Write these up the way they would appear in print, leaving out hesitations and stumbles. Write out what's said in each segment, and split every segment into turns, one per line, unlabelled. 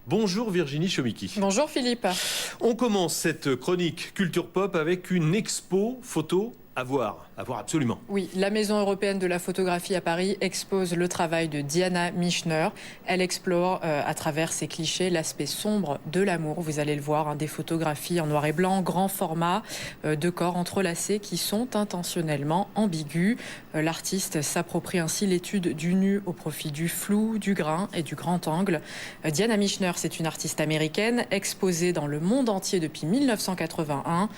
Bonjour Virginie Chomiki.
Bonjour Philippe.
On commence cette chronique culture pop avec une expo photo à voir absolument.
Oui, la Maison européenne de la photographie à Paris expose le travail de Diana Michener. Elle explore à travers ses clichés l'aspect sombre de l'amour. Vous allez le voir, des photographies en noir et blanc, grand format, de corps entrelacés qui sont intentionnellement ambigus. L'artiste s'approprie ainsi l'étude du nu au profit du flou, du grain et du grand angle. Diana Michener, c'est une artiste américaine exposée dans le monde entier depuis 1981.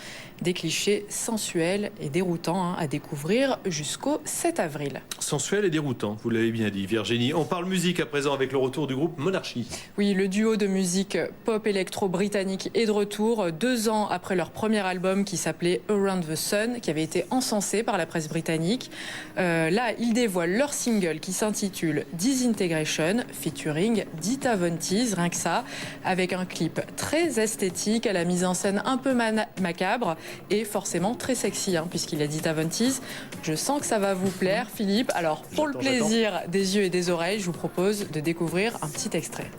Des clichés sensuels et déroutants à découvrir jusqu'au 7 avril.
Sensuel et déroutant, vous l'avez bien dit Virginie. On parle musique à présent avec le retour du groupe Monarchy.
Oui, le duo de musique pop-électro britannique est de retour 2 ans après leur premier album qui s'appelait Around the Sun, qui avait été encensé par la presse britannique. Là, ils dévoilent leur single qui s'intitule Disintegration, featuring Dita Von Teese, rien que ça, avec un clip très esthétique, à la mise en scène un peu macabre et forcément très sexy, puisqu'il a Dita Von Teese. Je sens que ça va vous plaire, Philippe. Alors, pour le plaisir des yeux et des oreilles, je vous propose de découvrir un petit extrait.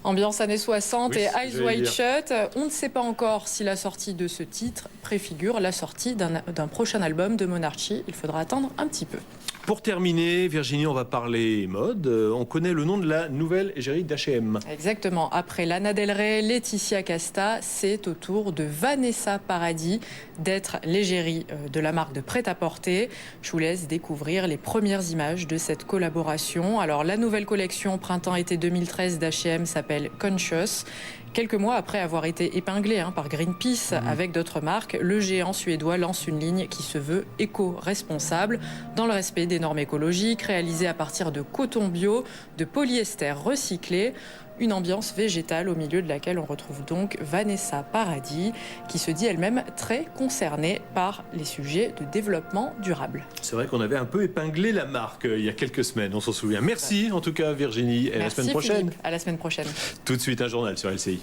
Ambiance années 60 et Eyes Wide Shut. On ne sait pas encore si la sortie de ce titre préfigure la sortie d'un prochain album de Monarchy. Il faudra attendre un petit peu.
Pour terminer, Virginie, on va parler mode. On connaît le nom de la nouvelle égérie d'H&M.
Exactement. Après Lana Del Rey, Laetitia Casta, c'est au tour de Vanessa Paradis d'être l'égérie de la marque de prêt-à-porter. Je vous laisse découvrir les premières images de cette collaboration. Alors, la nouvelle collection printemps-été 2013 d'H&M s'appelle Conscious. Quelques mois après avoir été épinglé par Greenpeace avec d'autres marques, le géant suédois lance une ligne qui se veut éco-responsable dans le respect des normes écologiques, réalisée à partir de coton bio, de polyester recyclé. Une ambiance végétale au milieu de laquelle on retrouve donc Vanessa Paradis, qui se dit elle-même très concernée par les sujets de développement durable.
C'est vrai qu'on avait un peu épinglé la marque il y a quelques semaines, on s'en souvient. Merci en tout cas Virginie, et à la semaine prochaine.
Philippe, à la semaine prochaine.
Tout de suite un journal sur LCI.